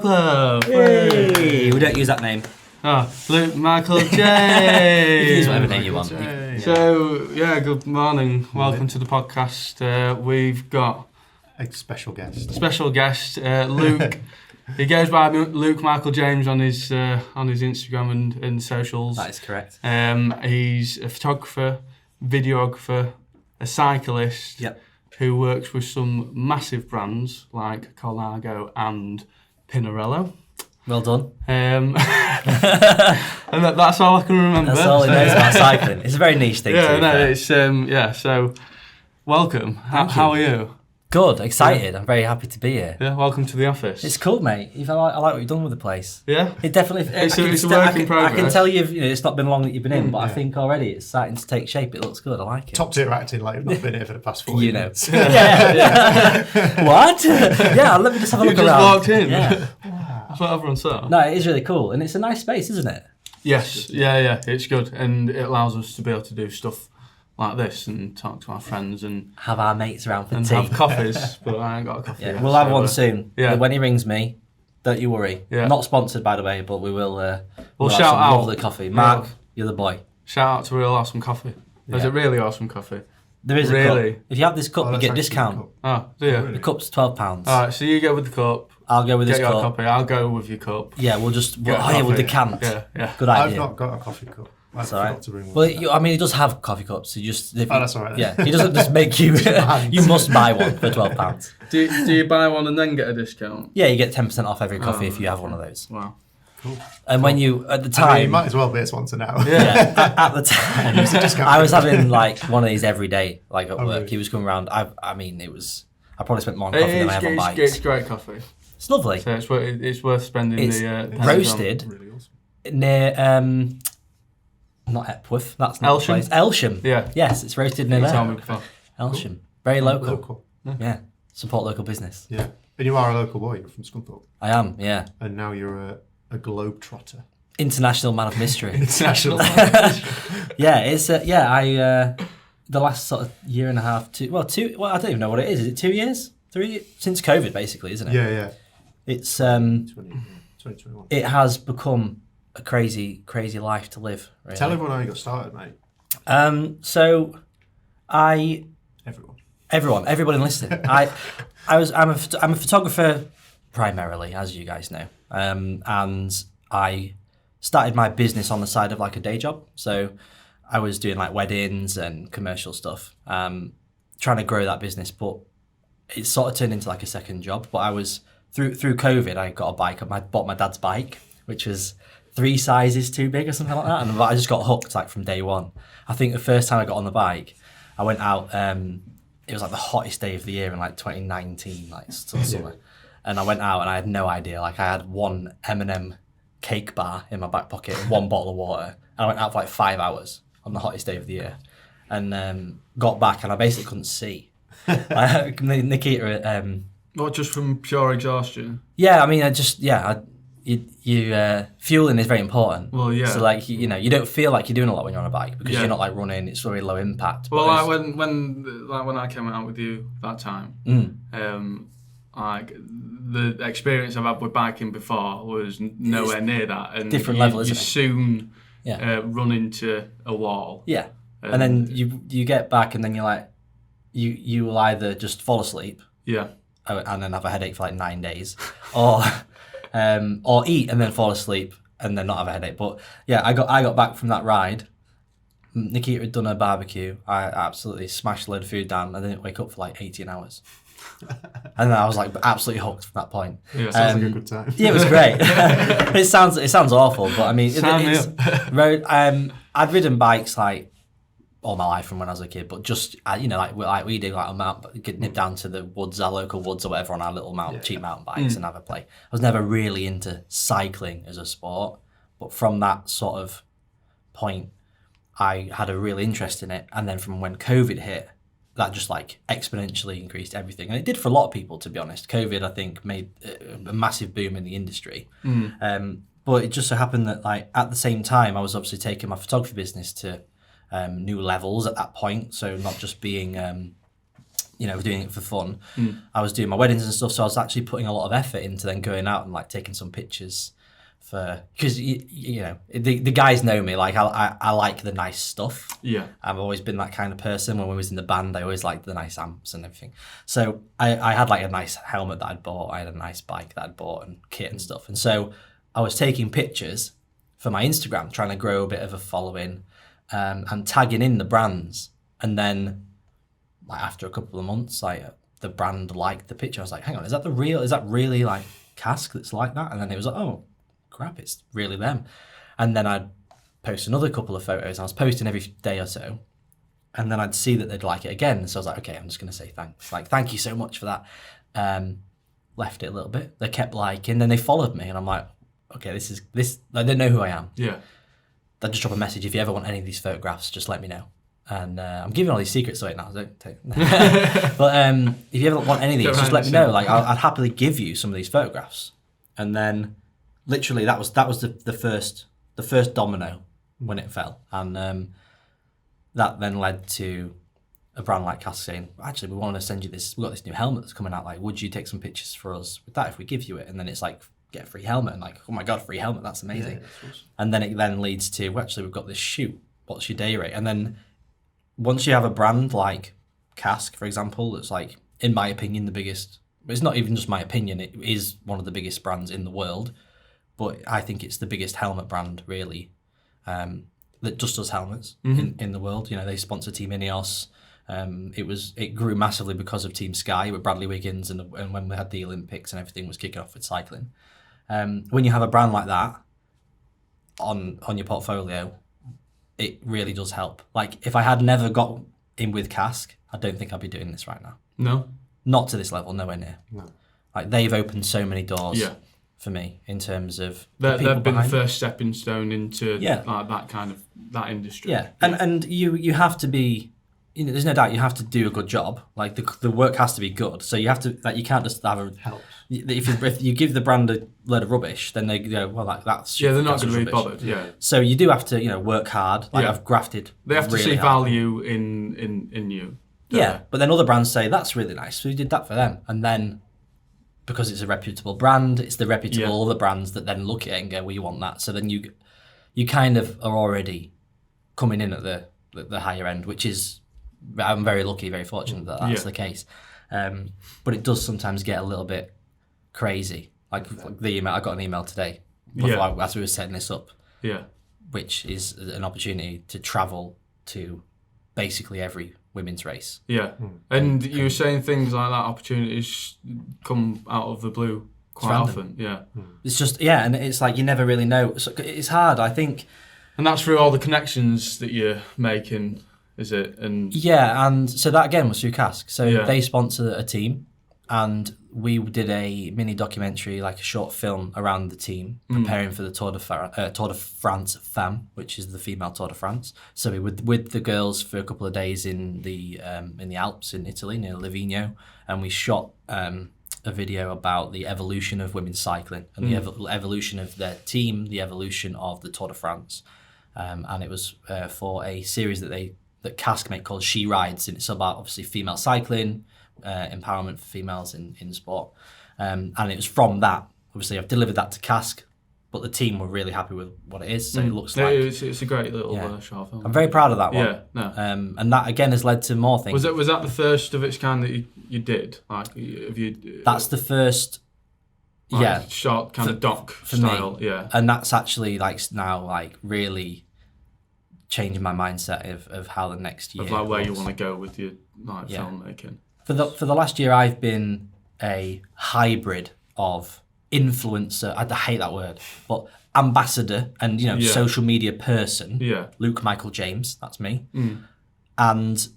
Hello. Hey. We don't use that name. Oh, Luke, Michael, J. You can use whatever name you want. So, good morning. Welcome to the podcast. We've got a special guest. Luke. He goes by Luke Michael James on his Instagram and socials. That is correct. He's a photographer, videographer, a cyclist. Yep. Who works with some massive brands like Colnago and Pinarello. Well done. And that's all I can remember. That's all he knows about cycling. It's a very niche thing. So welcome. How are you? Good, excited. I'm very happy to be here. Yeah, welcome to the office. It's cool, mate. I like what you've done with the place. Yeah? It definitely... It's a work in progress. I can tell it's not been long that you've been in, but I think already it's starting to take shape. It looks good. I like it. Top tier acting like you've not been here for the past 4 years. Yeah. What? Yeah, let me just have a look around. You just walked in. Yeah. That's what everyone saw. No, it is really cool. And it's a nice space, isn't it? Yes. Yeah. It's good. And it allows us to be able to do stuff like this and talk to our friends and have our mates around for and tea. have coffees, but I ain't got a coffee yet. We'll have one soon. Yeah. When he rings me, don't you worry. Yeah. Not sponsored, by the way, but we will. We'll shout have some out lovely coffee. Mark, you're the boy. Shout out to Real Awesome Coffee. Is it really awesome coffee? There is a cup. If you have this cup, you get a discount. Oh, do you? Really? The cup's £12. All right, so you go with the cup. I'll go with this cup. Get your cup. cwe'll go with your cup. Yeah, we'll decant. Yeah. Good idea. I've not got a coffee cup. That's all right. Well, he does have coffee cups. That's all right. Then. Yeah, he doesn't just make you. You must buy one for £12. Do you buy one and then get a discount? Yeah, you get 10% off every coffee if you have one of those. Wow. Cool. And when you, at the time... you might as well be a sponsor now. Yeah, at the time, I was having like one of these every day, like at work. Really? He was coming around. I probably spent more on coffee than I have on bikes. It's great coffee. It's lovely. So it's worth spending the... roasted Really awesome. near... not Epworth, that's not the place. Elsham. Yeah. Yes, it's roasted near Tell me there. before. Elsham. Cool. Very local. Yeah. Support local business. Yeah. And you are a local boy. You're from Scunthorpe. I am, yeah. And now you're a globe trotter. International man of mystery. International man of mystery. Yeah, it's the last sort of year and a half, I don't even know what it is. Is it 2 years? 3 years? Since COVID, basically, isn't it? Yeah. It's 2021. It has become a crazy life to live. Really. Tell everyone how you got started, mate. So everybody listening. I'm a photographer primarily, as you guys know, and I started my business on the side of like a day job. So I was doing like weddings and commercial stuff, trying to grow that business, but it sort of turned into like a second job. But I was through COVID, I got a bike. I bought my dad's bike, which was 3 sizes too big or something like that, and I just got hooked like from day one. I think the first time I got on the bike, I went out. It was like the hottest day of the year in like 2019, like summer, and I went out and I had no idea. Like I had one M&M cake bar in my back pocket, and 1 bottle of water, and I went out for like 5 hours on the hottest day of the year, and got back and I basically couldn't see. Nikita. What, just from pure exhaustion? Yeah, I mean, fueling is very important. Well, yeah. So like you don't feel like you're doing a lot when you're on a bike because you're not like running. It's very low impact. Well, like when I came out with you that time, like the experience I've had with biking before was nowhere near that, and different level, isn't you it? soon run into a wall. Yeah, and then you get back, and then you're like, you will either just fall asleep. Yeah. And then have a headache for like 9 days, or eat and then fall asleep and then not have a headache. But yeah, I got back from that ride. Nikita had done a barbecue. I absolutely smashed a load of food down. I didn't wake up for like 18 hours. And then I was like absolutely hooked from that point. Yeah, sounds like a good time. Yeah, it was great. It sounds awful, but I mean, I'd ridden bikes like all my life from when I was a kid, but just like we do, like get nip down to the woods, our local woods or whatever, on our little cheap mountain bikes and have a play. I was never really into cycling as a sport, but from that sort of point, I had a real interest in it, and then from when COVID hit, that just like exponentially increased everything, and it did for a lot of people, to be honest. COVID, I think, made a massive boom in the industry. But it just so happened that like at the same time, I was obviously taking my photography business to new levels at that point. So not just being doing it for fun. I was doing my weddings and stuff, so I was actually putting a lot of effort into then going out and like taking some pictures because the guys know me, like I like the nice stuff. Yeah. I've always been that kind of person. When we was in the band, I always liked the nice amps and everything. So I had like a nice helmet that I'd bought, I had a nice bike that I'd bought and kit and stuff. And so I was taking pictures for my Instagram, trying to grow a bit of a following, and tagging in the brands. And then like after a couple of months, like the brand liked the picture. I was like, hang on, is that really like Cask that's like that? And then it was like, oh crap, it's really them. And then I'd post another couple of photos. I was posting every day or so, and then I'd see that they'd like it again. So I was like, okay, I'm just gonna say thanks. Like, thank you so much for that. Left it a little bit. They kept liking, then they followed me, and I'm like, okay, this. Like, they know who I am. Yeah. They'll just drop a message, if you ever want any of these photographs, just let me know. And I'm giving all these secrets away now. Don't take. But if you ever want any of these, just let me know. Like, I'd happily give you some of these photographs. And then, literally, that was the first domino when it fell, and that then led to a brand like Cask saying, actually, we want to send you this. We've got this new helmet that's coming out. Like, would you take some pictures for us with that if we give you it? And then it's like, get a free helmet, and like, oh my god, free helmet, that's amazing. Yeah, that's awesome. And then it then leads to, well, actually, we've got this shoot. What's your day rate? And then once you have a brand like Cask, for example, that's like, in my opinion, the biggest. It's not even just my opinion. It is one of the biggest brands in the world, but I think it's the biggest helmet brand really, that just does helmets in the world. They sponsor Team Ineos. It grew massively because of Team Sky with Bradley Wiggins and when we had the Olympics and everything was kicking off with cycling. When you have a brand like that on your portfolio, it really does help. Like, if I had never got in with Cask, I don't think I'd be doing this right now. No? Not to this level, nowhere near. No. Like, they've opened so many doors for me in terms of they've been the first stepping stone into like that industry. Yeah, and you have to be, there's no doubt you have to do a good job. Like, the work has to be good. So you have to, like, you can't just have a Helps. If you give the brand a load of rubbish, then they go, well, that's they're not going to be rubbish. bothered. Yeah. So you do have to work hard. Like, I've grafted. They have to really see hard. value in you. Yeah, but then other brands say that's really nice, so we did that for them, and then because it's a reputable brand, it's the reputable other brands that then look at it and go, well, you want that. So then you kind of are already coming in at the higher end, which is, I'm very lucky, very fortunate that that's the case. But it does sometimes get a little bit crazy. Like the email, I got an email today as we were setting this up, which is an opportunity to travel to basically every women's race. Yeah. And you were saying things like that, opportunities come out of the blue quite often. Yeah. It's just, and it's like you never really know. So it's hard, I think. And that's through all the connections that you're making, is it? And and so that again was through Cask. So they sponsor a team, and we did a mini documentary, like a short film around the team, preparing for the Tour de France Femme, which is the female Tour de France. So we were with the girls for a couple of days in the Alps in Italy, near Livigno, and we shot a video about the evolution of women's cycling and the evolution of their team, the evolution of the Tour de France. And it was for a series that Cask make called She Rides, and it's about obviously female cycling, empowerment for females in sport, and it was from that. Obviously, I've delivered that to Cask, but the team were really happy with what it is. So it looks like it's a great little short film. I'm very proud of that one. Yeah, no. And that again has led to more things. Was that the first of its kind that you did? Like, have you? That's the first. Short kind of doc for style. Me. Yeah. And that's actually now really changing my mindset of how the next year. Of like where you want to go with your filmmaking. For the last year, I've been a hybrid of influencer. I hate that word, but ambassador and social media person. Yeah. Luke Michael James, that's me, and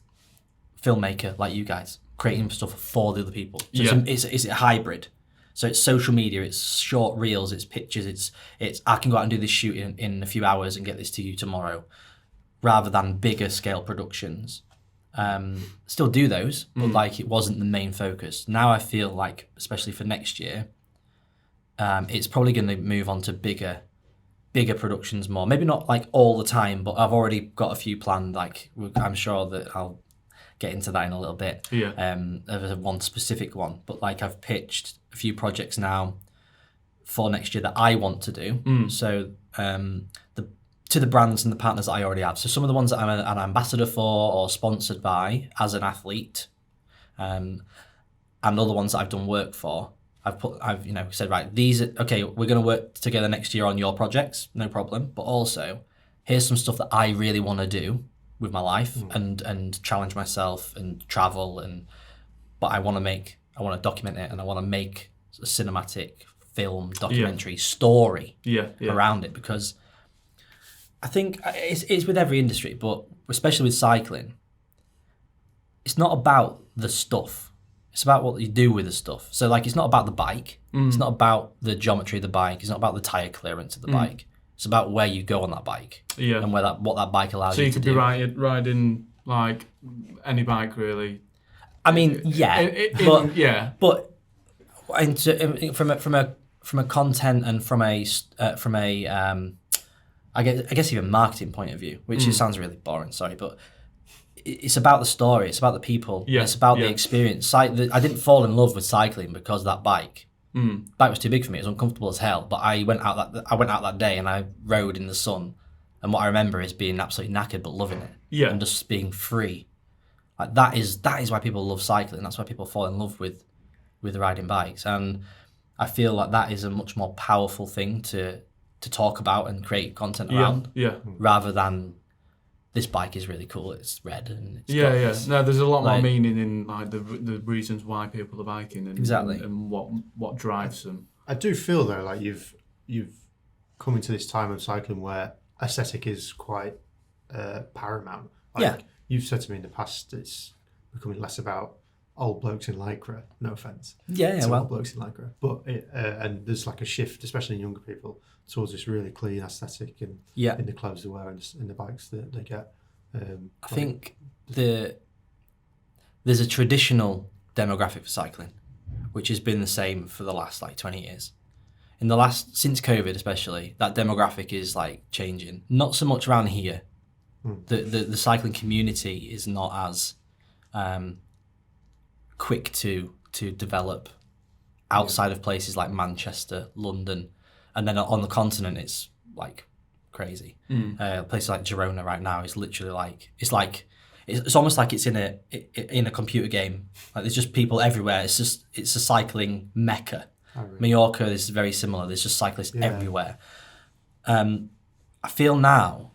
filmmaker like you guys, creating stuff for the other people. So it's a hybrid. So it's social media, it's short reels, it's pictures, it's I can go out and do this shoot in a few hours and get this to you tomorrow, rather than bigger scale productions. Still do those, but like it wasn't the main focus. Now I feel like, especially for next year, it's probably going to move on to bigger productions more. Maybe not like all the time, but I've already got a few planned. Like I'm sure that I'll get into that in a little bit. Of one specific one, but like I've pitched a few projects now for next year that I want to do. So to the brands and the partners that I already have. So some of the ones that I'm an ambassador for or sponsored by as an athlete, and other ones that I've done work for. I've said, right, we're going to work together next year on your projects, no problem. But also, here's some stuff that I really want to do with my life and challenge myself and travel but I want to document it, and I want to make a cinematic film documentary story around it, because I think it's with every industry, but especially with cycling, it's not about the stuff. It's about what you do with the stuff. So like, it's not about the bike. It's not about the geometry of the bike. It's not about the tyre clearance of the bike. It's about where you go on that bike and what that bike allows you to do. So you could be riding like any bike, really. I mean, but from a content and from a I guess even marketing point of view, which sounds really boring, sorry, but it's about the story, it's about the people, it's about the experience. I didn't fall in love with cycling because of that bike. The bike was too big for me, it was uncomfortable as hell, but I went out that day and I rode in the sun, and what I remember is being absolutely knackered but loving it, and just being free. Like that is why people love cycling. That's why people fall in love with riding bikes, and I feel like that is a much more powerful thing to talk about and create content around, rather than this bike is really cool, it's red and it's No, there's a lot more meaning in like the reasons why people are biking and and what drives them. I do feel though like you've come into this time of cycling where aesthetic is quite paramount. Like, you've said to me in the past, it's becoming less about old blokes in lycra. No offense. Old blokes in lycra, but and there's like a shift, especially in younger people, towards this really clean aesthetic and in the clothes they wear and in the bikes that they get. I think there's a traditional demographic for cycling, which has been the same for the last like 20 years. Since COVID especially, that demographic is like changing. Not so much around here. The cycling community is not as quick to develop outside of places like Manchester, London, and then on the continent it's like crazy. Places like Girona right now is literally like it's almost like it's in a computer game. Like there's just people everywhere. It's a cycling mecca. Oh, really? Mallorca is very similar. There's just cyclists everywhere. I feel now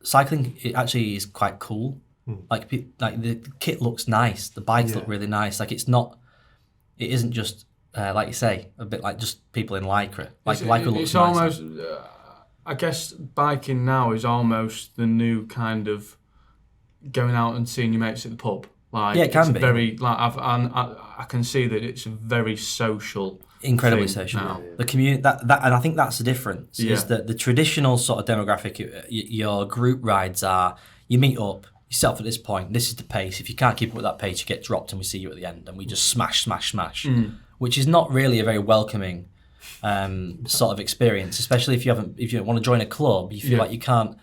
cycling actually is quite cool. Like the kit looks nice. The bikes look really nice. Like it isn't just like you say, a bit like just people in lycra. Like lycra looks it's nice. Almost. I guess biking now is almost the new kind of going out and seeing your mates at the pub. Like it can be very like I can see that it's a very social. Incredibly social. Now. The community that and I think that's the difference is that the traditional sort of demographic, your group rides are you meet up, you set up at this point, this is the pace. If you can't keep up with that pace, you get dropped and we see you at the end and we just smash, which is not really a very welcoming sort of experience, especially if you want to join a club, you feel like you can't.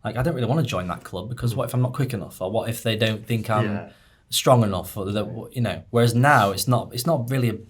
Like I don't really want to join that club because what if I'm not quick enough, or what if they don't think I'm strong enough, or Whereas now it's not really.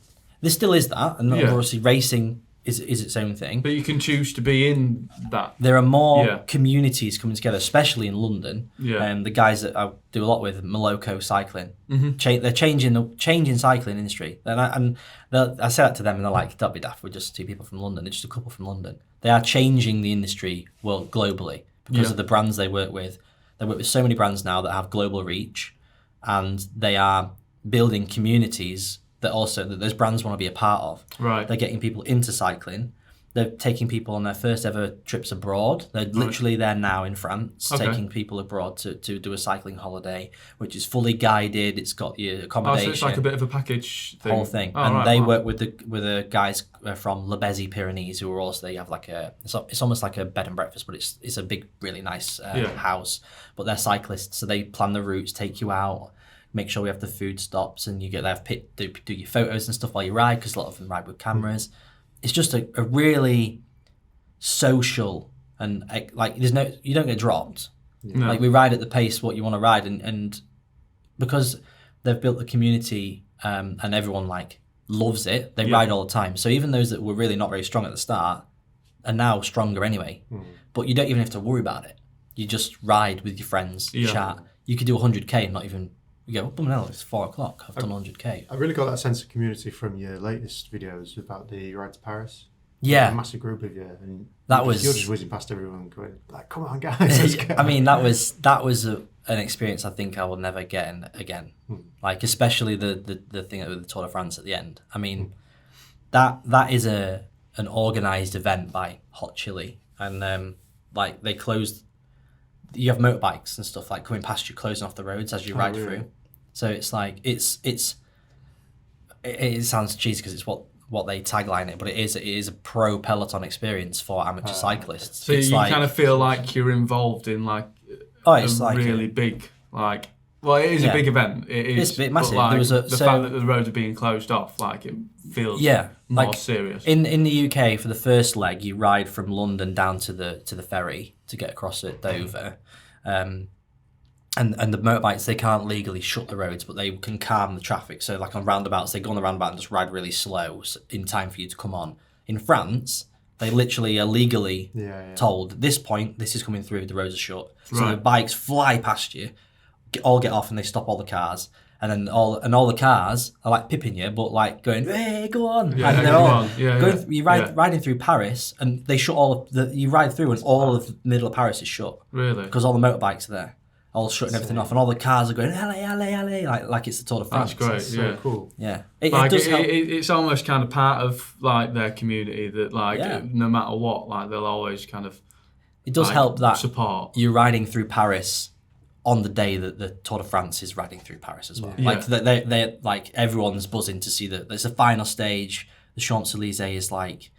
There still is that, and obviously racing is its own thing. But you can choose to be in that. There are more communities coming together, especially in London. The guys that I do a lot with, Moloko Cycling, they're changing cycling industry. And I say that to them, and they're like, "That'd be daft. We're just two people from London. They're just a couple from London." They are changing the industry globally because of the brands they work with. They work with so many brands now that have global reach, and they are building communities that those brands want to be a part of. Right. They're getting people into cycling. They're taking people on their first ever trips abroad. They're literally there now in France, taking people abroad to do a cycling holiday, which is fully guided. It's got your accommodation. So it's like a bit of a package thing. Whole thing. They work with the guys from Le Béziers Pyrenees, who are also, they have like it's almost like a bed and breakfast, but it's a big, really nice house. But they're cyclists, so they plan the routes, take you out, make sure we have the food stops, and you get there, do your photos and stuff while you ride, because a lot of them ride with cameras. It's just a really social, and like you don't get dropped. No. Like we ride at the pace what you want to ride, and because they've built the community and everyone like loves it. They ride all the time. So even those that were really not very strong at the start are now stronger anyway. But you don't even have to worry about it. You just ride with your friends, chat. You could do 100k and not even. You go, oh, no, it's 4 o'clock. I've done 100k. I really got that sense of community from your latest videos about the ride to Paris. Yeah, a massive group of you, and you're just whizzing past everyone, going like, "Come on, guys!" Let's go. I mean, that was an experience I think I will never get again. Like especially the thing with the Tour de France at the end. I mean, that is an organised event by Hot Chili, and like they closed. You have motorbikes and stuff like coming past you, closing off the roads as you ride through. So it's like it sounds cheesy because it's what they tagline it, but it is a pro peloton experience for amateur cyclists. So you kind of feel like you're involved in like really big like. Well, it is a big event. It is. It's a bit massive. Like, the fact that the roads are being closed off, like it feels more serious. In the UK, for the first leg, you ride from London down to the ferry to get across at Dover, and the motorbikes, they can't legally shut the roads, but they can calm the traffic. So like on roundabouts, they go on the roundabout and just ride really slow in time for you to come on. In France, they literally are legally told at this point this is coming through, the roads are shut. So the bikes fly past you. All get off and they stop all the cars, and then all the cars are like pipping you, but like going, "Hey, go on!" Yeah, and they're all going. You riding through Paris, and they shut all of you ride through, and all of the middle of Paris is shut. Really? Because all the motorbikes are there, all shutting everything off, and all the cars are going, "Allez, allez, allez!" like it's the Tour de France. That's great. Cool. Yeah, it does help. It's almost kind of part of like their community that like no matter what, like they'll always kind of. It does help that support. You're riding through Paris on the day that the Tour de France is riding through Paris as well. Like they like everyone's buzzing to see that there's a final stage. The Champs-Élysées is like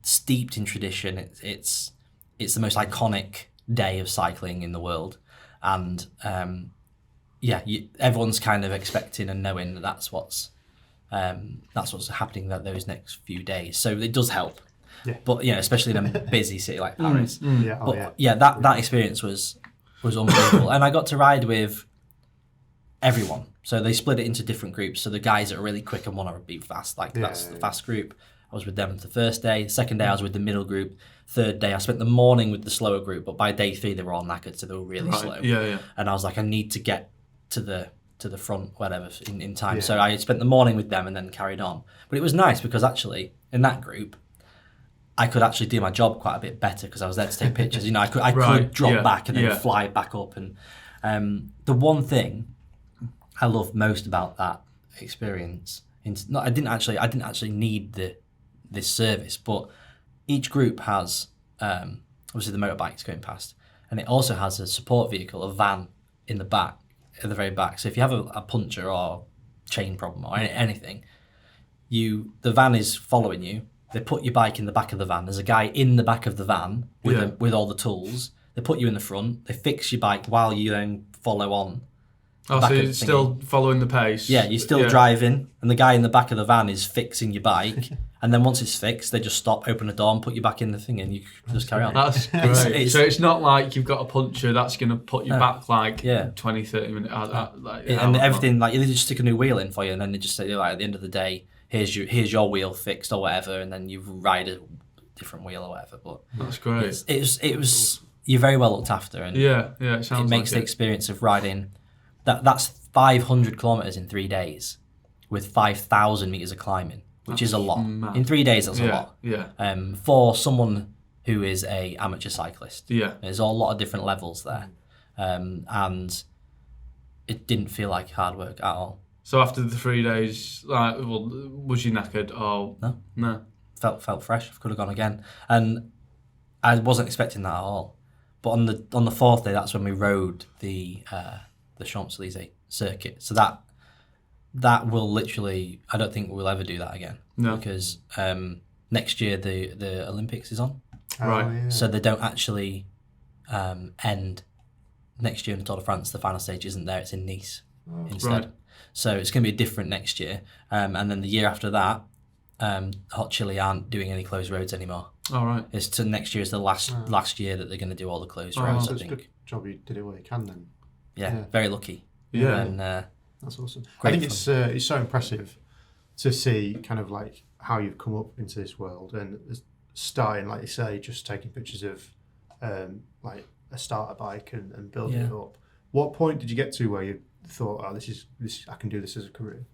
steeped in tradition. It's the most iconic day of cycling in the world, and everyone's kind of expecting and knowing that that's what's happening those next few days. So it does help. Yeah. But especially in a busy city like Paris. That experience was unbelievable. And I got to ride with everyone. So they split it into different groups. So the guys that are really quick and want to be fast, that's the fast group. I was with them the first day. The second day I was with the middle group. Third day I spent the morning with the slower group, but by day 3 they were all knackered, so they were really slow. Yeah. And I was like, I need to get to the front, whatever, in time. Yeah. So I spent the morning with them and then carried on. But it was nice because actually in that group I could actually do my job quite a bit better because I was there to take pictures. I could drop back and then fly back up. And the one thing I loved most about that experience, I didn't actually need this service, but each group has obviously the motorbikes going past, and it also has a support vehicle, a van in the back, at the very back. So if you have a puncture or chain problem or anything, the van is following you. They put your bike in the back of the van. There's a guy in the back of the van with all the tools. They put you in the front. They fix your bike while you then follow on. Oh, so you're still following the pace. Yeah, you're still driving, and the guy in the back of the van is fixing your bike. And then once it's fixed, they just stop, open the door, and put you back in the thing, and you just carry on. That's great. So it's not like you've got a puncture that's going to put you back like 20, 30 minutes. And everything, like they just stick a new wheel in for you, and then they just say, like, at the end of the day, here's your wheel fixed or whatever, and then you ride a different wheel or whatever. But that's great. It was you're very well looked after, and it makes the experience of riding. That's 500 kilometers in 3 days, with 5,000 meters of climbing, which is a lot. Mad. In 3 days, that's a lot. Yeah. For someone who is a amateur cyclist. Yeah. There's a lot of different levels there, and it didn't feel like hard work at all. So after the 3 days, was you knackered? Oh no. Felt fresh. I could have gone again, and I wasn't expecting that at all. But on the 4th day, that's when we rode the Champs-Élysées circuit. So that will literally, I don't think we'll ever do that again. No. Because next year the Olympics is on. Right. Yeah. So they don't actually end next year in the Tour de France. The final stage isn't there; it's in Nice instead. Right. So it's going to be different next year. And then the year after that, Hot Chili aren't doing any closed roads anymore. All right. It's to next year is the last year that they're going to do all the closed roads. So it's a good job you did it while you can then. Yeah, very lucky. Yeah. And That's awesome. Great I think it's so impressive to see kind of like how you've come up into this world and starting, like you say, just taking pictures of like a starter bike and building it up. What point did you get to where you thought, oh, this I can do this as a career?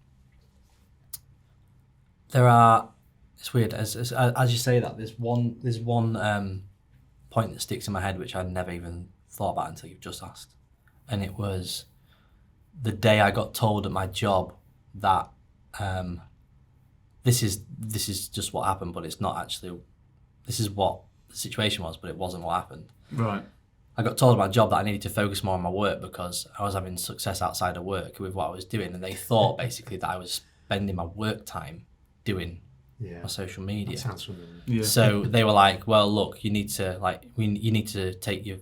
It's weird as you say that. There's one point that sticks in my head which I never even thought about until you've just asked, and it was the day I got told at my job that this is just what happened, but it's not actually. This is what the situation was, but it wasn't what happened. Right. I got told at my job that I needed to focus more on my work because I was having success outside of work with what I was doing, and they thought basically that I was spending my work time doing my social media. That sounds familiar. Yeah. So they were like, "Well, look, you need to take your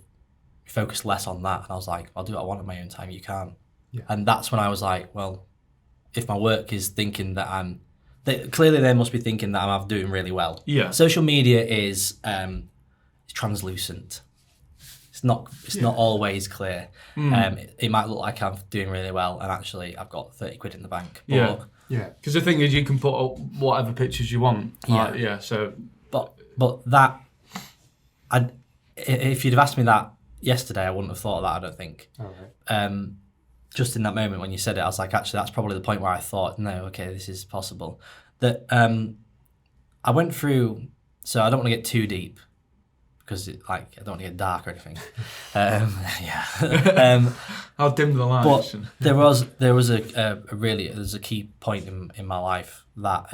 focus less on that." And I was like, "I'll do what I want at my own time. You can't." Yeah. And that's when I was like, "Well, if my work is thinking that clearly they must be thinking that I'm doing really well." Yeah. Social media is translucent. It's not always clear. It might look like I'm doing really well, and actually I've got 30 quid in the bank. But, yeah. Because the thing is, you can put up whatever pictures you want. So. But that, if you'd have asked me that yesterday, I wouldn't have thought of that. I don't think. All right. Just in that moment when you said it, I was like, actually, that's probably the point where I thought, no, okay, this is possible. That I went through. So I don't want to get too deep. Because I don't want to get dark or anything. I'll dim the lights. But there was a key point in my life that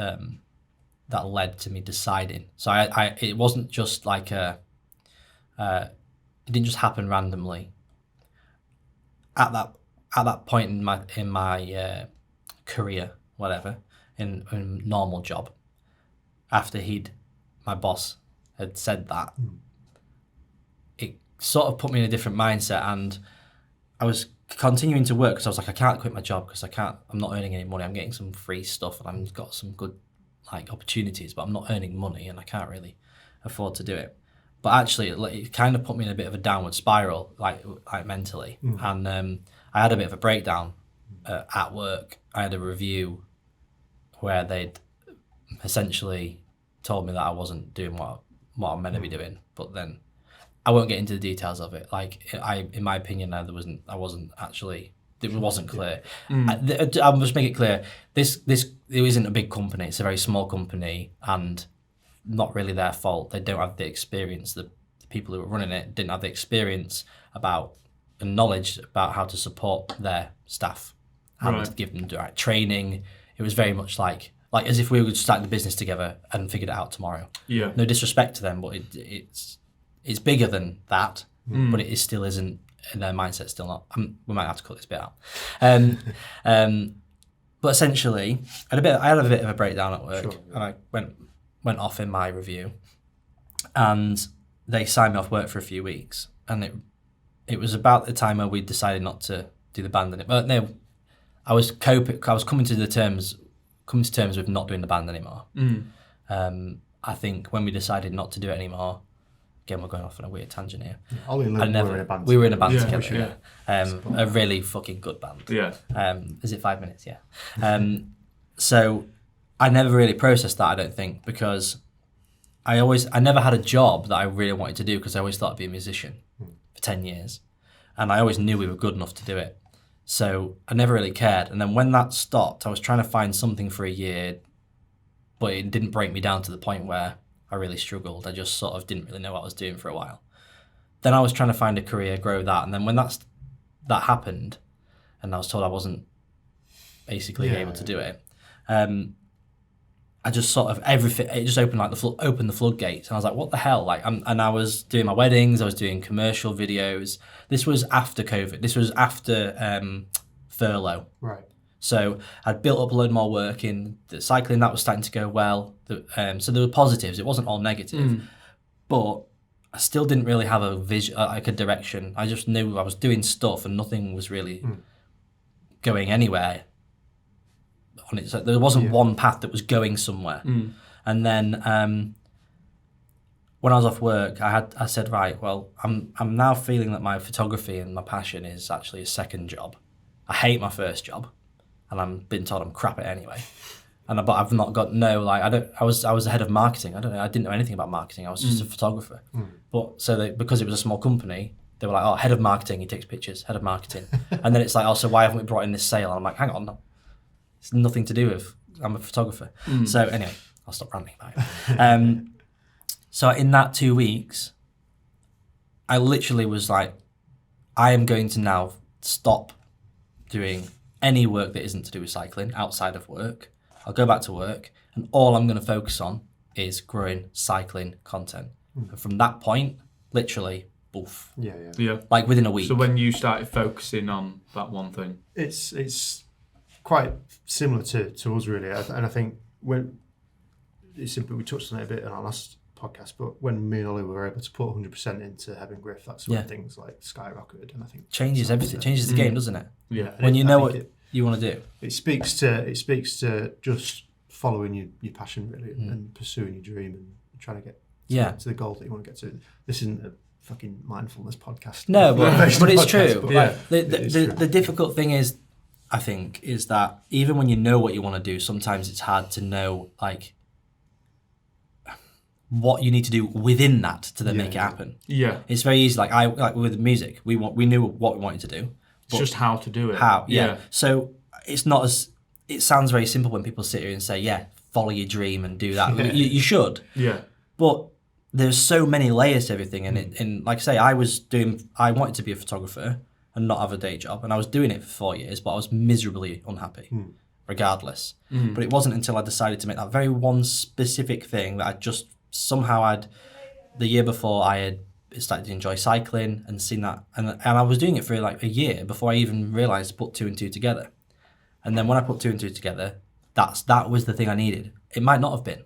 that led to me deciding. So it wasn't just like it didn't just happen randomly. At that point in my career, whatever, in normal job, after my boss had said that. It sort of put me in a different mindset, and I was continuing to work because I was like, I can't quit my job because I'm not earning any money. I'm getting some free stuff and I've got some good like opportunities, but I'm not earning money and I can't really afford to do it. But actually, it kind of put me in a bit of a downward spiral, like mentally, and I had a bit of a breakdown at work. I had a review where they'd essentially told me that I wasn't doing what I'm meant to be doing, but then. I won't get into the details of it. Like in my opinion, it wasn't clear. I must make it clear. This it isn't a big company. It's a very small company, and not really their fault. They don't have the experience. The people who were running it didn't have the experience and knowledge about how to support their staff and give them the right training. It was very much like as if we were starting the business together and figured it out tomorrow. Yeah. No disrespect to them, but it's bigger than that, but it still isn't, and their mindset's still not. We might have to cut this bit out. But essentially, I had a bit of a breakdown at work, and I went off in my review, and they signed me off work for a few weeks, and it was about the time where we decided not to do the band anymore. But no, I was coming to terms with not doing the band anymore. I think when we decided not to do it anymore. Again, we're going off on a weird tangent here. We were in a band. We were in a band together. A really fucking good band. Yeah. Is it 5 minutes? Yeah. So I never really processed that, I don't think, because I never had a job that I really wanted to do because I always thought I'd be a musician for 10 years. And I always knew we were good enough to do it. So I never really cared. And then when that stopped, I was trying to find something for a year, but it didn't break me down to the point where I really struggled. I just sort of didn't really know what I was doing for a while. Then I was trying to find a career, grow that, and then when that happened, and I was told I wasn't basically able to do it, I just sort of everything. It just opened opened the floodgates, and I was like, "What the hell?" And I was doing my weddings, I was doing commercial videos. This was after COVID. This was after furlough. Right. So I'd built up a load more work in the cycling. That was starting to go well. So there were positives. It wasn't all negative, but I still didn't really have a vision, like a direction. I just knew I was doing stuff, and nothing was really going anywhere on it. So there wasn't one path that was going somewhere. And then when I was off work, I said, right, well, I'm now feeling that my photography and my passion is actually a second job. I hate my first job. and I'm being told I'm crap at it anyway. But I've not got I was the head of marketing. I didn't know anything about marketing. I was just a photographer. But because it was a small company, they were like, oh, head of marketing, he takes pictures, head of marketing. And then it's like, oh, so why haven't we brought in this sale? And I'm like, hang on, it's nothing to do with, I'm a photographer. So anyway, I'll stop ranting about it. So in that 2 weeks, I literally was like, I am going to now stop doing any work that isn't to do with cycling outside of work. I'll go back to work, and all I'm going to focus on is growing cycling content. And from that point, literally, boof. Yeah. Like within a week. So when you started focusing on that one thing, it's quite similar to us really, and I think when it's simple, we touched on it a bit in our last podcast, but when me and Ollie were able to put 100% into Hebb&Griff, that's when things like skyrocketed, and I think changes everything, changes the game, doesn't it? Yeah. When you know what you want to do. It speaks to just following your passion really, and pursuing your dream and trying to get to the goal that you want to get to. This isn't a fucking mindfulness podcast. No, but it's podcast, true. But The difficult thing is, I think, is that even when you know what you want to do, sometimes it's hard to know like what you need to do within that to then make it happen. Yeah. It's very easy. Like with music, we knew what we wanted to do. It's just how to do it. Yeah. So it's not as, it sounds very simple when people sit here and say, yeah, follow your dream and do that. You should. Yeah. But there's so many layers to everything. And like I say, I wanted to be a photographer and not have a day job. And I was doing it for 4 years, but I was miserably unhappy regardless. But it wasn't until I decided to make that very one specific thing that I just the year before I had started to enjoy cycling and seen that. And I was doing it for like a year before I even realised to put 2 and 2 together. And then when I put 2 and 2 together, that was the thing I needed. It might not have been.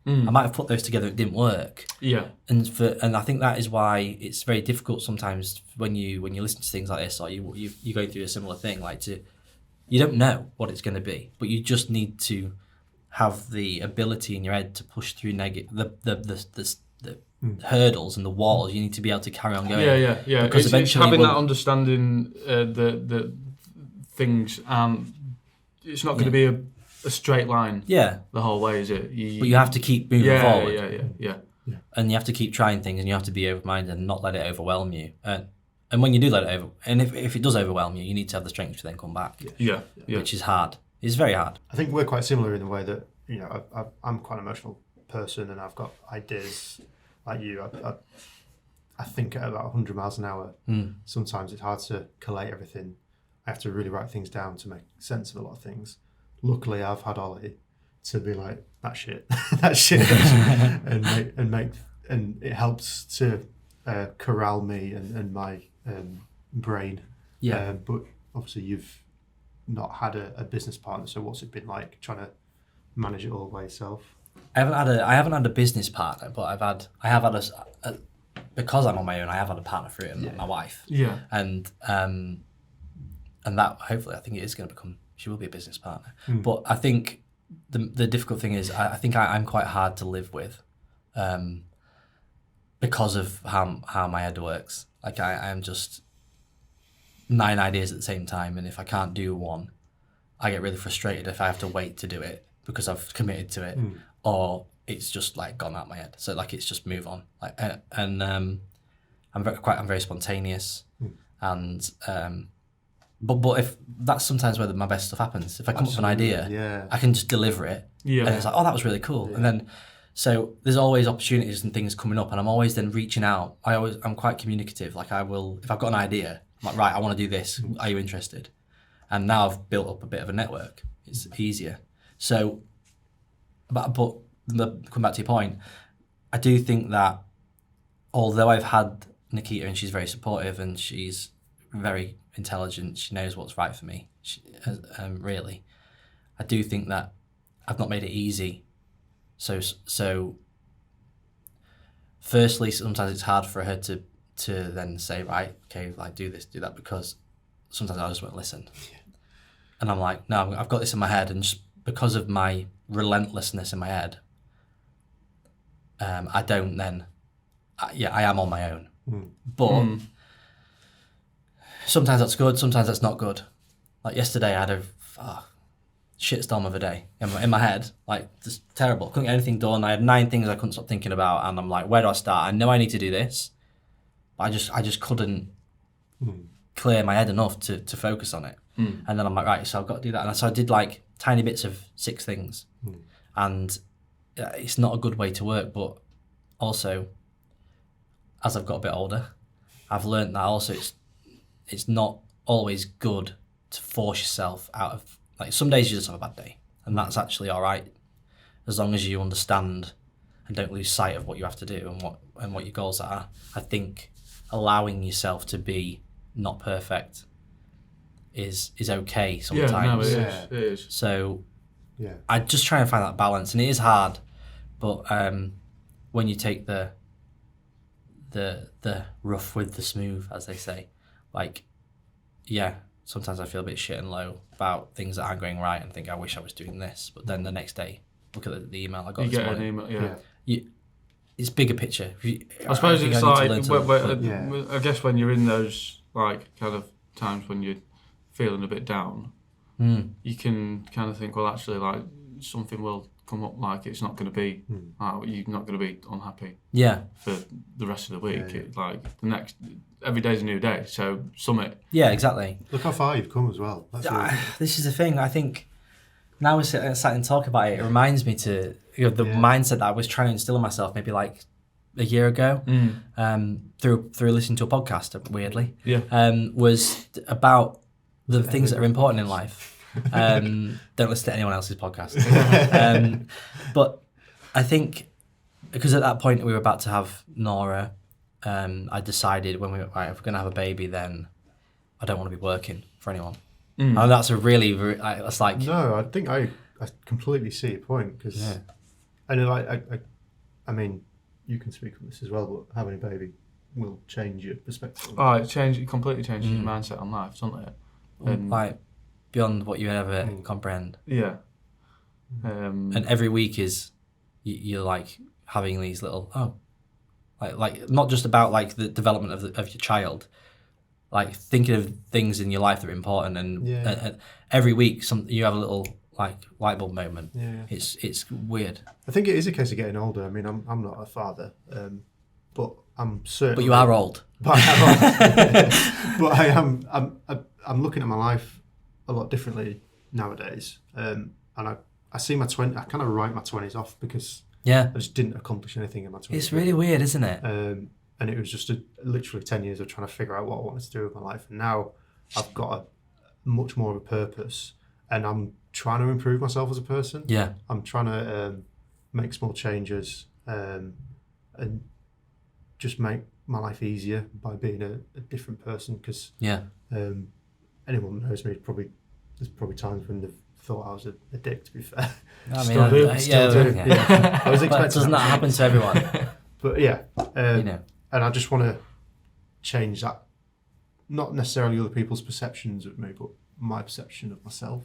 I might have put those together, it didn't work. Yeah. And I think that is why it's very difficult sometimes when you listen to things like this, or you're going through a similar thing, you don't know what it's going to be, but you just need to have the ability in your head to push through the hurdles and the walls. You need to be able to carry on going. Yeah. Because eventually having that understanding, the things, it's not going to be a straight line. Yeah. The whole way, is it? But you have to keep moving forward. Yeah. And you have to keep trying things, and you have to be open-minded and not let it overwhelm you. And when you do let it over, and if it does overwhelm you, you need to have the strength to then come back. Yeah. Which is hard. It's very hard. I think we're quite similar in the way that, you know, I'm quite an emotional person, and I've got ideas like you. I think at about 100 miles an hour. Sometimes it's hard to collate everything. I have to really write things down to make sense of a lot of things. Luckily, I've had Ollie to be like, that shit, and it helps to corral me and my brain. Yeah. But obviously, you've not had a business partner, so what's it been like trying to manage it all by yourself? I haven't had a business partner, but I have had a because I'm on my own, I have had a partner through it, my wife. Yeah. And that hopefully I think it is going to become, she will be a business partner. But I think the difficult thing is I think I'm quite hard to live with, because of how my head works. Like I'm just 9 ideas at the same time, and if I can't do one, I get really frustrated if I have to wait to do it because I've committed to it, or it's just like gone out my head. So like it's just move on. Like I'm very spontaneous, and but if that's sometimes where my best stuff happens. If I come up with an idea, I can just deliver it, and it's like, oh, that was really cool, and then. So there's always opportunities and things coming up, and I'm always then reaching out. I'm quite communicative. Like I will, if I've got an idea, I'm like, right, I want to do this. Are you interested? And now I've built up a bit of a network. It's easier. So, but come back to your point, I do think that although I've had Nikita and she's very supportive and she's very intelligent, she knows what's right for me. Really, I do think that I've not made it easy. So firstly, sometimes it's hard for her to then say, right, okay, like do this, do that, because sometimes I just won't listen. And I'm like, no, I've got this in my head, and just because of my relentlessness in my head, I don't then, I am on my own. But sometimes that's good, sometimes that's not good. Like yesterday I had shitstorm of a day in my head, like just terrible. Couldn't get anything done. I had 9 things I couldn't stop thinking about, and I'm like, where do I start? I know I need to do this, but I just couldn't clear my head enough to focus on it. And then I'm like, right, so I've got to do that. And so I did like tiny bits of 6 things, and it's not a good way to work. But also, as I've got a bit older, I've learned that also it's not always good to force yourself out of, like, some days you just have a bad day, and that's actually all right, as long as you understand and don't lose sight of what you have to do and what your goals are. I think allowing yourself to be not perfect is okay sometimes. It is. So I just try and find that balance, and it is hard, but when you take the rough with the smooth, as they say, like, sometimes I feel a bit shit and low about things that aren't going right and think I wish I was doing this, but then the next day look at the email I got. You get an email, it's bigger picture. I suppose it's like, I guess when you're in those like kind of times when you're feeling a bit down, you can kind of think, well, actually, like, something will come up, like, it's not going to be, you're not going to be unhappy for the rest of the week. It, like, every day's a new day, so summit. Yeah, exactly. Look how far you've come as well. This is the thing, I think, now we're sat and talk about it, it reminds me to, the mindset that I was trying to instill in myself maybe like a year ago, through listening to a podcast, weirdly, was about the things that are important in life. Don't listen to anyone else's podcast. But I think, because at that point we were about to have Nora, I decided when we were, right, if we're going to have a baby, then I don't want to be working for anyone. And that's a really, that's like... No, I think I completely see your point, because I know, I mean, you can speak on this as well, but having a baby will change your perspective. Oh, it completely changes your mindset on life, doesn't it? And like, beyond what you ever comprehend. Yeah. And every week is, you're like having these little, like not just about like the development of your child, like thinking of things in your life that are important, and every week you have a little like light bulb moment. It's weird. I think it is a case of getting older. I mean, I'm not a father, but I'm certain. But you are old. But I am. I'm looking at my life a lot differently nowadays, and I see my 20s. I kind of write my 20s off because I just didn't accomplish anything in my 20s. It's really weird, isn't it? And it was just literally 10 years of trying to figure out what I wanted to do with my life, and now I've got a much more of a purpose, and I'm trying to improve myself as a person. Yeah, I'm trying to make small changes and just make my life easier by being a different person. Because anyone who knows me, there's probably times when they've thought I was a dick, to be fair. I mean, still do. I was expecting doesn't that happen to everyone? But and I just want to change that, not necessarily other people's perceptions of me, but my perception of myself.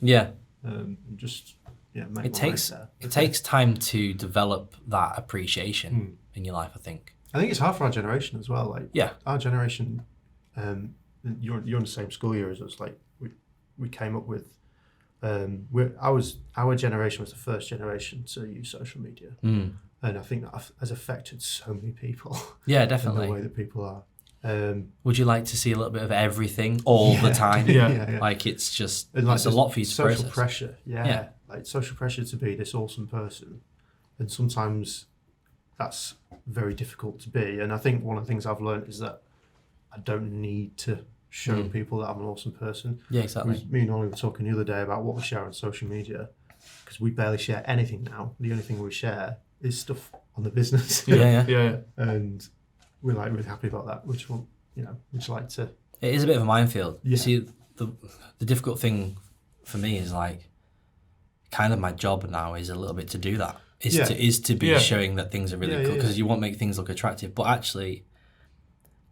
And just make it takes time to develop that appreciation in your life, I think. I think it's hard for our generation as well. Like, our generation, you're in the same school year as us. Like, we came up with, our generation was the first generation to use social media, and I think that has affected so many people. Yeah, definitely. In the way that people are. Would you like to see a little bit of everything all the time? Like, it's just, like, it's a lot for you to social process. Pressure. Like social pressure to be this awesome person, and sometimes that's very difficult to be. And I think one of the things I've learned is that I don't need to show people that I'm an awesome person. Yeah, exactly. Me and Ollie were talking the other day about what we share on social media, because we barely share anything now. The only thing we share is stuff on the business. And we're like really happy about that, which like to. It is a bit of a minefield. You see, the difficult thing for me is like, kind of my job now is a little bit to do that. Is to be showing that things are really cool, because you want to make things look attractive, but actually,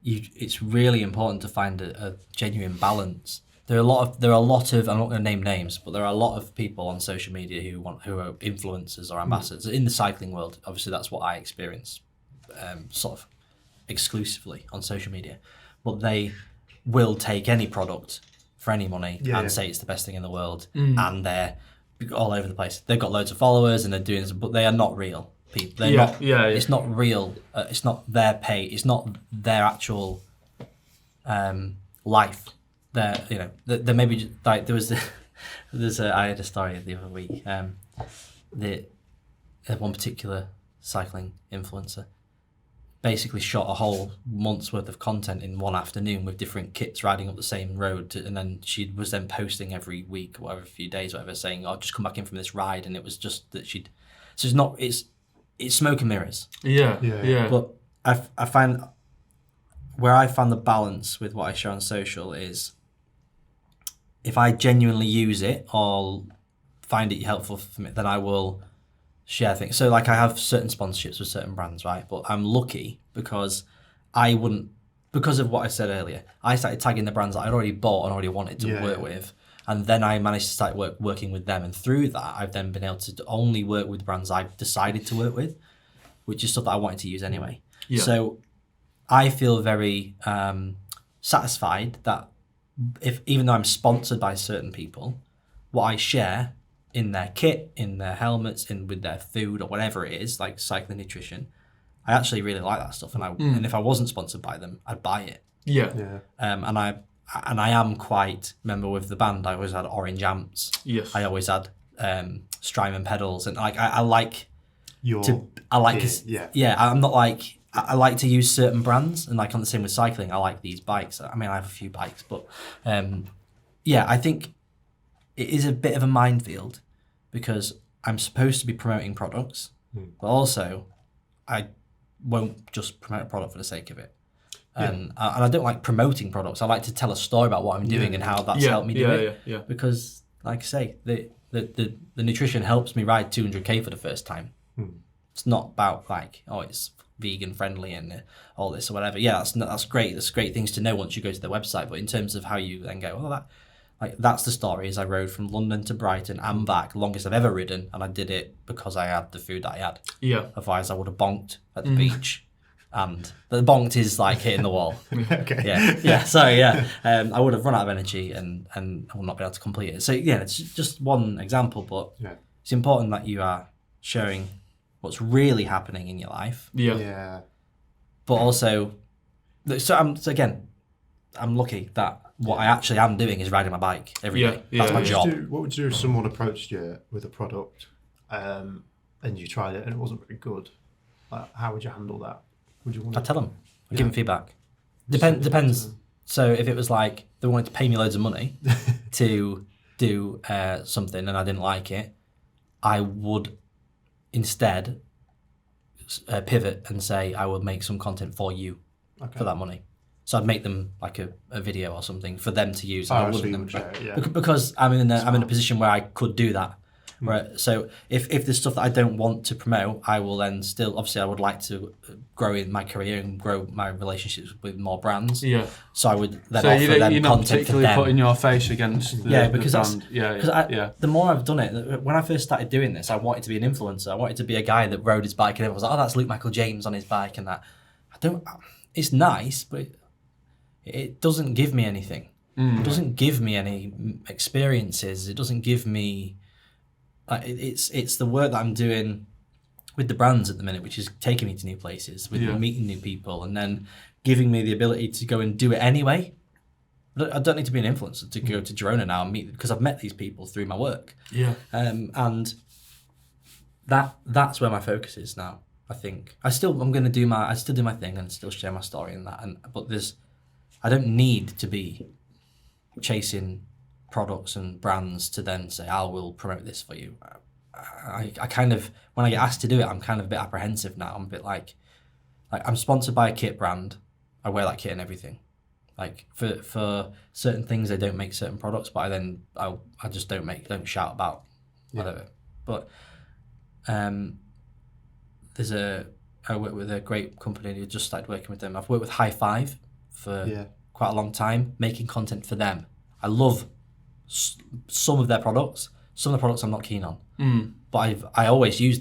it's really important to find a genuine balance. There are a lot of I'm not going to name names, but there are a lot of people on social media who are influencers or ambassadors in the cycling world. Obviously, that's what I experience, sort of exclusively on social media. But they will take any product for any money and say it's the best thing in the world, and they're all over the place. They've got loads of followers and they're doing this, but they are not real people. They're not. Yeah. It's not real. It's not their pay. It's not their actual life. There may be like there was I had a story the other week. One particular cycling influencer basically shot a whole month's worth of content in one afternoon with different kits riding up the same road, and then she was then posting every week, or whatever, a few days, whatever, saying, "Oh, just come back in from this ride," and it was just that she'd. So it's smoke and mirrors. Yeah. But I find where I found the balance with what I share on social is if I genuinely use it or find it helpful for me, then I will share things. So like I have certain sponsorships with certain brands, right? But I'm lucky because because of what I said earlier, I started tagging the brands that I'd already bought and already wanted to work with. And then I managed to start working with them. And through that, I've then been able to only work with brands I've decided to work with, which is stuff that I wanted to use anyway. Yeah. So I feel very satisfied that even though I'm sponsored by certain people, what I share in their kit, in their helmets, with their food or whatever it is, like cycling nutrition, I actually really like that stuff. And if I wasn't sponsored by them, I'd buy it. Yeah. And I am quite, remember with the band, I always had orange amps. Yes. I always had Strymon pedals, and like I like I'm not like I like to use certain brands, and like on the same with cycling, I like these bikes. I mean, I have a few bikes, but I think it is a bit of a minefield because I'm supposed to be promoting products, but also I won't just promote a product for the sake of it. And I don't like promoting products. I like to tell a story about what I'm doing and how that's helped me do it. Yeah. Because, like I say, the nutrition helps me ride 200k for the first time. It's not about like, oh, it's vegan friendly and all this or whatever. Yeah, that's great. That's great things to know once you go to their website. But in terms of how you then go, that's the story. Is I rode from London to Brighton and back, longest I've ever ridden, and I did it because I had the food that I had. Yeah. Otherwise, I would have bonked at the beach. And the bonked is like hitting the wall. Okay. Yeah. Sorry. I would have run out of energy and I would not be able to complete it. So it's just one example, but it's important that you are sharing what's really happening in your life. Yeah. But also, I'm lucky that what I actually am doing is riding my bike every day. That's my job. What would you do if someone approached you with a product and you tried it and it wasn't very good? How would you handle that? I'd tell them. I'd give them feedback. Depends. So if it was like they wanted to pay me loads of money to do something and I didn't like it, I would instead pivot and say I will make some content for you for that money. So I'd make them like a video or something for them to use. Because I'm in a position where I could do that. Right. So if there's stuff that I don't want to promote, I will then still, obviously I would like to grow in my career and grow my relationships with more brands. Yeah. So I would then offer them content for them. You're not particularly putting your face against the brand. The more I've done it, when I first started doing this, I wanted to be an influencer. I wanted to be a guy that rode his bike and everyone was like, oh, that's Luke Michael James on his bike and that. It's nice, but it doesn't give me anything. It doesn't give me any experiences. It doesn't give me... It's the work that I'm doing with the brands at the minute, which is taking me to new places, with meeting new people, and then giving me the ability to go and do it anyway. I don't need to be an influencer to go to Girona now and meet, because I've met these people through my work. Yeah. And that's where my focus is now. I think I still do my thing and still share my story and that. But I don't need to be chasing products and brands to then say, I will promote this for you. I kind of, when I get asked to do it, I'm kind of a bit apprehensive now. I'm a bit like I'm sponsored by a kit brand. I wear that kit and everything. Like for certain things, they don't make certain products, but I just don't shout about whatever. But I work with a great company who just started working with them. I've worked with High Five for quite a long time, making content for them. I love some of their products. Some of the products I'm not keen on, but I always use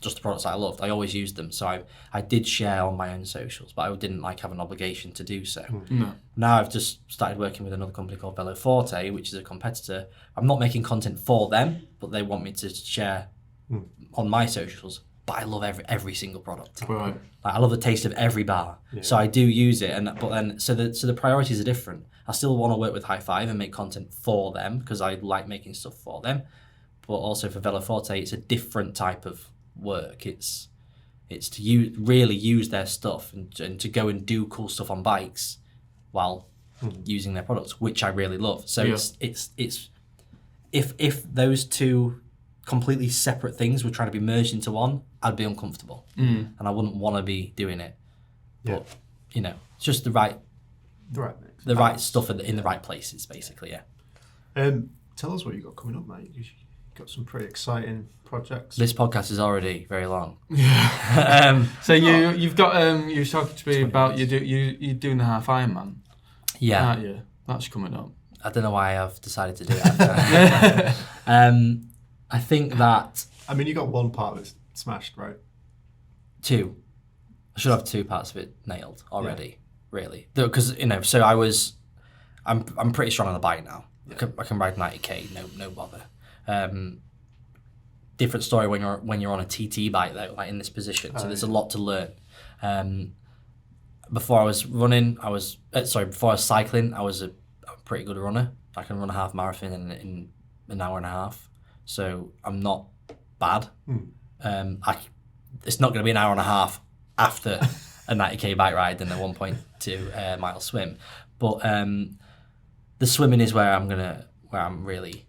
just the products I loved. I always used them. So I did share on my own socials, but I didn't like have an obligation to do so. No. Now I've just started working with another company called Velo Forte, which is a competitor. I'm not making content for them, but they want me to share on my socials. But I love every single product. Right. Like, I love the taste of every bar. Yeah. So I do use it, so the priorities are different. I still want to work with High Five and make content for them because I like making stuff for them. But also for Velo Forte, it's a different type of work. It's to really use their stuff and to go and do cool stuff on bikes while using their products, which I really love. So it's if those two completely separate things were trying to be merged into one, I'd be uncomfortable and I wouldn't want to be doing it. But it's just the right stuff in the right places, basically. Tell us what you got coming up, mate. You got some pretty exciting projects. This podcast is already very long. Yeah. So you've got you were talking to me about you're doing the half Ironman. Yeah. Aren't you? That's coming up. I don't know why I've decided to do it. I think that. I mean, you got one part that's smashed, right? Two. I should have two parts of it nailed already. Really, because so I'm pretty strong on the bike now. Yeah. I can ride 90k, no bother. Different story when you're on a TT bike though, like in this position. So there's a lot to learn. Before I was cycling, I was a pretty good runner. I can run a half marathon in an hour and a half. So I'm not bad. It's not going to be an hour and a half after a 90k bike ride and a 1.2 mile swim. But the swimming is where I'm really,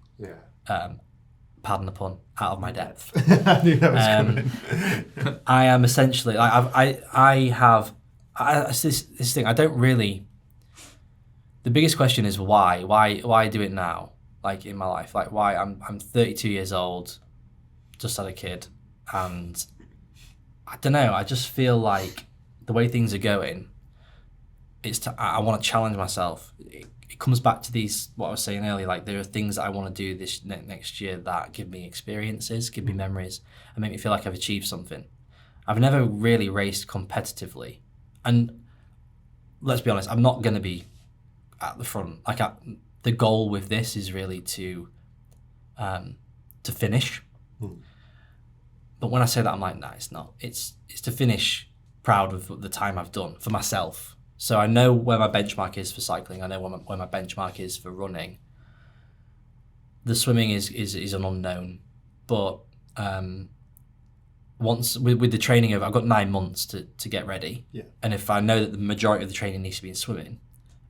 pardon the pun, out of my depth. I knew that was coming. I am essentially, this thing, I don't really, the biggest question is why? Why do it now? Like in my life, like why I'm 32 years old, just had a kid, and I don't know, I just feel like the way things are going, I want to challenge myself. It comes back to what I was saying earlier, like there are things that I want to do this next year that give me experiences, give me memories, and make me feel like I've achieved something. I've never really raced competitively, and let's be honest, I'm not going to be at the front. Like the goal with this is really to finish. But when I say that, I'm like, nah, it's not. It's to finish proud of the time I've done for myself. So I know where my benchmark is for cycling. I know where my benchmark is for running. The swimming is an unknown, but once with the training I've got 9 months to get ready. Yeah. And if I know that the majority of the training needs to be in swimming,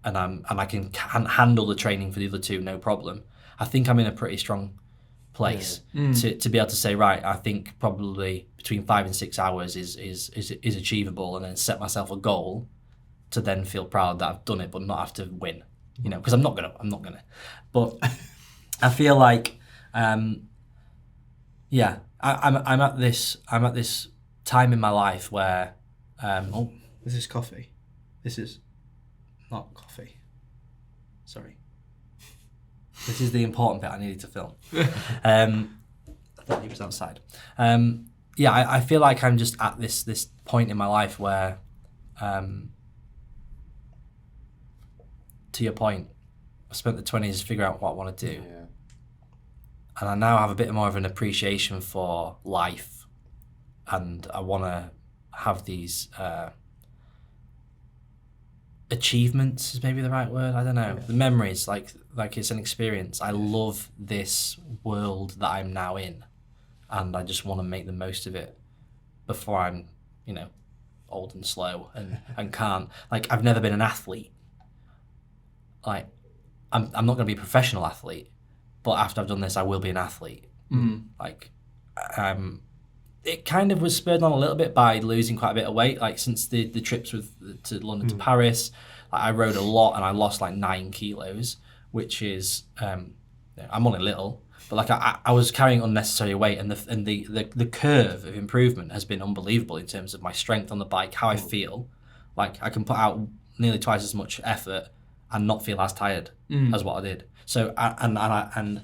and I can handle the training for the other two, no problem. I think I'm in a pretty strong place to be able to say, right, I think probably between 5 and 6 hours is achievable, and then set myself a goal to then feel proud that I've done it, but not have to win. Because I'm not gonna. But I feel like, I'm at this time in my life where, this is coffee. This is not coffee. Sorry. This is the important bit I needed to film. I thought he was outside. I feel like I'm just at this point in my life where, to your point, I spent the 20s figuring out what I want to do. Yeah. And I now have a bit more of an appreciation for life. And I want to have these achievements is maybe the right word. I don't know. Yeah. The memories, like it's an experience. I love this world that I'm now in. And I just want to make the most of it before I'm, old and slow and can't. Like, I've never been an athlete. Like, I'm not going to be a professional athlete, but after I've done this, I will be an athlete. Like, it kind of was spurred on a little bit by losing quite a bit of weight. Like, since the trips to London to Paris, like, I rode a lot and I lost like 9 kilos, which is, I'm only little, but like I was carrying unnecessary weight, and the curve of improvement has been unbelievable in terms of my strength on the bike, how I feel. Like, I can put out nearly twice as much effort and not feel as tired as what I did. So and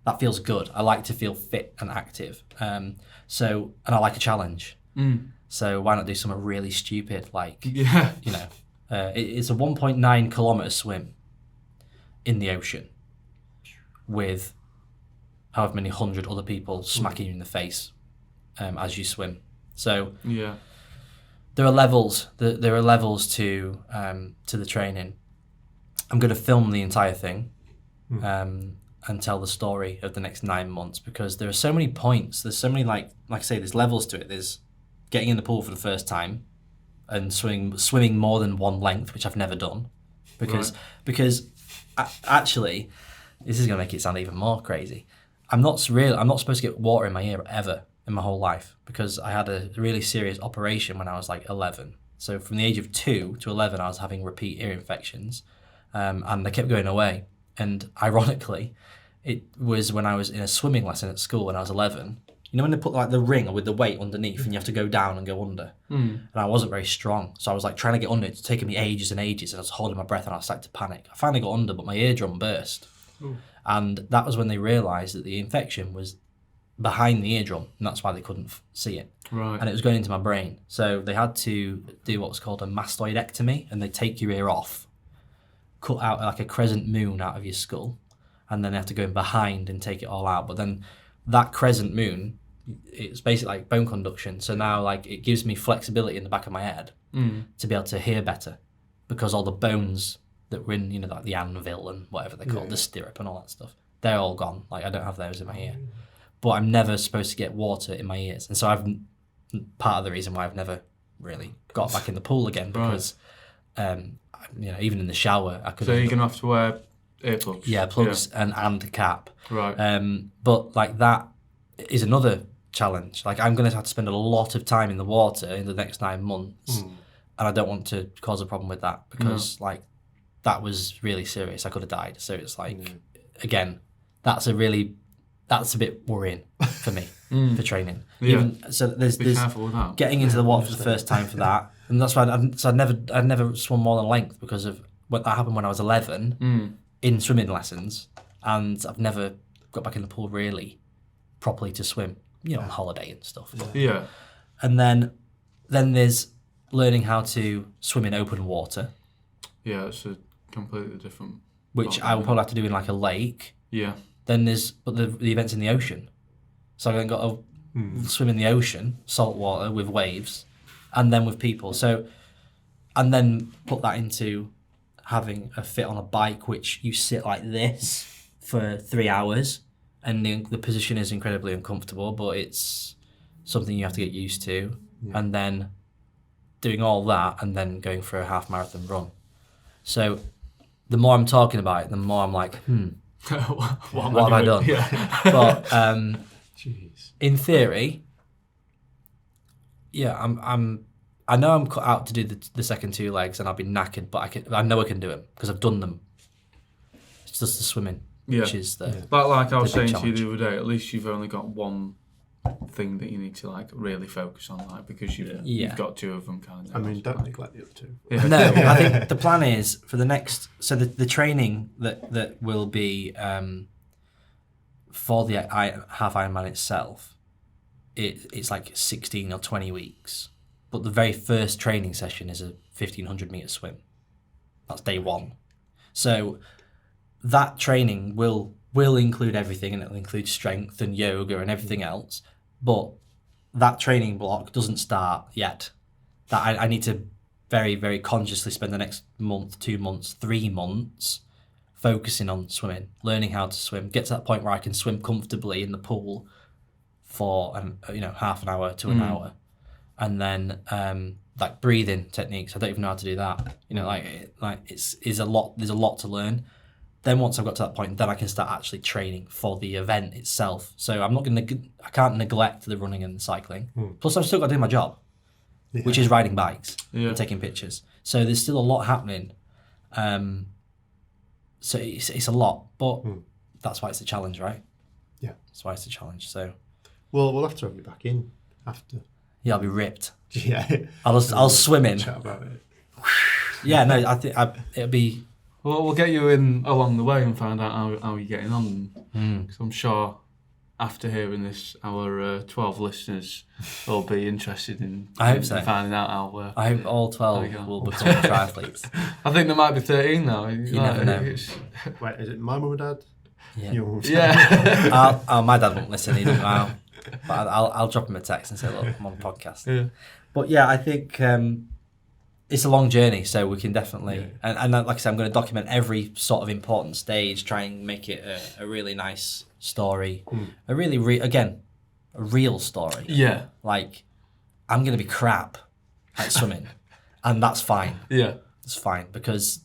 That feels good. I like to feel fit and active. And I like a challenge. So why not do something really stupid like, it's a 1.9 kilometre swim in the ocean with however many 100 other people smacking you in the face as you swim. So there are levels. There are levels to the training. I'm going to film the entire thing and tell the story of the next 9 months, because there are so many points. There's so many like I say, there's levels to it. There's getting in the pool for the first time and swimming more than one length, which I've never done, because actually, this is going to make it sound even more crazy. I'm not supposed to get water in my ear ever in my whole life, because I had a really serious operation when I was like 11. So from the age of 2 to 11, I was having repeat ear infections, and they kept going away. And ironically, it was when I was in a swimming lesson at school when I was 11. You know when they put like the ring with the weight underneath and you have to go down and go under? And I wasn't very strong. So I was like trying to get under. It's taking me ages and ages, and I was holding my breath and I started to panic. I finally got under, but my eardrum burst. And that was when they realised that the infection was behind the eardrum, and that's why they couldn't see it. Right. And it was going into my brain. So they had to do what was called a mastoidectomy, and they take your ear off, cut out like a crescent moon out of your skull, and then they have to go in behind and take it all out. But then that crescent moon, it's basically like bone conduction. So now like it gives me flexibility in the back of my head to be able to hear better, because all the bones that were in, like the anvil and whatever they call the stirrup and all that stuff, they're all gone. Like I don't have those in my ear. But I'm never supposed to get water in my ears. And so part of the reason why I've never really got back in the pool again, because even in the shower I could. So you're gonna have to wear earplugs. Yeah, plugs and a cap. Right. But like that is another challenge. Like I'm gonna have to spend a lot of time in the water in the next 9 months, and I don't want to cause a problem with that, because like that was really serious. I could have died. So it's like again, that's a bit worrying for me for training. Yeah. So there's careful with that. Getting into the water for the first time for that, and that's why I'd never swum more than length, because of what that happened when I was 11 in swimming lessons, and I've never got back in the pool really properly to swim. On holiday and stuff. Yeah. And then there's learning how to swim in open water. Yeah, it's a completely different. Which I will probably have to do in like a lake. Yeah. Then there's the events in the ocean. So I then got to swim in the ocean, salt water with waves, and then with people. So, and then put that into having a fit on a bike, which you sit like this for 3 hours, and the position is incredibly uncomfortable, but it's something you have to get used to. Yeah. And then doing all that, and then going for a half marathon run. So the more I'm talking about it, the more I'm like, what have I done? Yeah. But in theory, I know I'm cut out to do the second 2 legs, and I'll be knackered, but I know I can do them because I've done them. It's just the swimming, which is like I was saying challenge. To you the other day. At least you've only got one thing that you need to like really focus on, like, because you've got 2 of them kind of. I mean, don't neglect the other 2. Yeah. No, I think the plan is for the next. So the training that will be for the half Ironman itself, it's like 16 or 20 weeks. But the very first training session is a 1,500 metre swim. That's day 1. So that training will include everything, and it'll include strength and yoga and everything else. But that training block doesn't start yet. That I need to very, very consciously spend the next month, 2 months, 3 months focusing on swimming, learning how to swim, get to that point where I can swim comfortably in the pool for half an hour to an hour. And then like breathing techniques, I don't even know how to do that. It's a lot. There's a lot to learn. Then once I've got to that point, then I can start actually training for the event itself. So I can't neglect the running and the cycling. Plus, I've still got to do my job, which is riding bikes and taking pictures. So there's still a lot happening. So it's a lot, but that's why it's a challenge, right? Yeah, that's why it's a challenge. So, well, we'll have to have you back in after. Yeah, I'll be ripped. Yeah, I'll swim in. Chat about it. Yeah, no, I think it'll be. Well, we'll get you in along the way and find out how you're getting on. Because I'm sure after hearing this, our 12 listeners will be interested in, I hope so. finding out how. I hope all 12 will become triathletes. I think there might be 13 now. You never know. Wait, is it my mum and dad? Yeah. Your mum and Yeah. My dad won't listen. He doesn't know. But I'll drop him a text and say, look, I'm on a podcast. Yeah. But yeah, I think it's a long journey, so we can definitely... Yeah. And like I said, I'm going to document every sort of important stage, try and make it a really nice story. A really, a real story. Yeah. Like, I'm going to be crap at swimming, and that's fine. Yeah. It's fine, because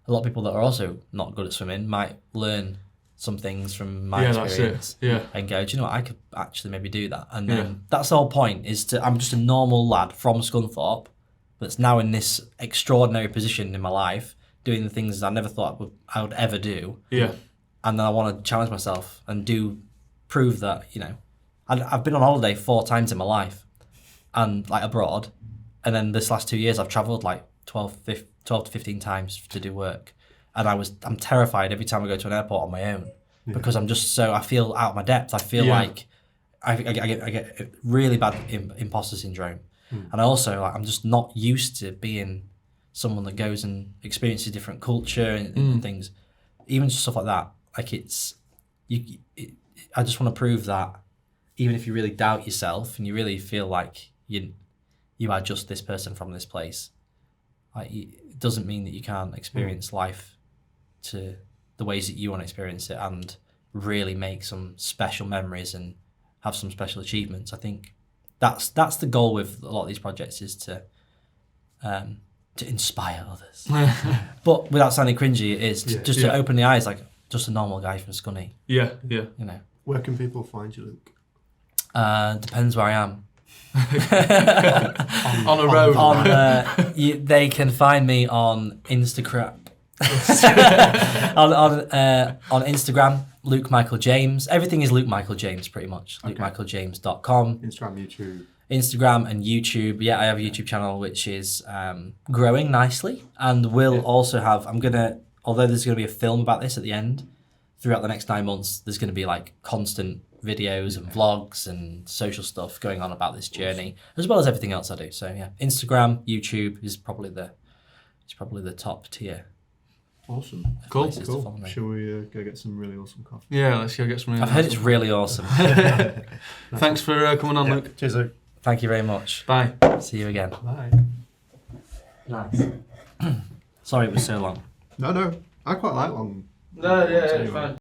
a lot of people that are also not good at swimming might learn some things from my experience. That's it. Yeah. And go, do you know what, I could actually maybe do that. And then that's the whole point, is I'm just a normal lad from Scunthorpe that's now in this extraordinary position in my life, doing the things I never thought I would ever do. Yeah. And then I want to challenge myself and prove that, I've been on holiday 4 times in my life, and like abroad. And then this last 2 years, I've travelled like 12 to 15 times to do work. And I'm terrified every time I go to an airport on my own, because I'm just I feel out of my depth. I feel like I get really bad imposter syndrome. And I also, I'm just not used to being someone that goes and experiences different culture and things, even just stuff like that. Like I just want to prove that even if you really doubt yourself and you really feel like you are just this person from this place, like, it doesn't mean that you can't experience life to the ways that you want to experience it and really make some special memories and have some special achievements. I think that's the goal with a lot of these projects, is to inspire others. But without sounding cringy, it is to open the eyes, like just a normal guy from Scunny. Yeah. Where can people find you, Luke? Depends where I am. on a road. They can find me on Instagram. on Instagram, Luke Michael James. Everything is Luke Michael James, pretty much. Okay. LukeMichaelJames.com. Instagram and YouTube. Yeah, I have a YouTube channel which is growing nicely, and will also have. Although there's going to be a film about this at the end. Throughout the next 9 months, there's going to be like constant videos and vlogs and social stuff going on about this journey, as well as everything else I do. So yeah, Instagram, YouTube is probably the top tier. Awesome. Cool. Shall we go get some really awesome coffee? Yeah, let's go get some really I've heard it's really awesome. Thanks for coming on, Luke. Cheers, Luke. Thank you very much. Bye. See you again. Bye. Nice. Sorry it was so long. No, I quite like long. No, yeah, it's fine.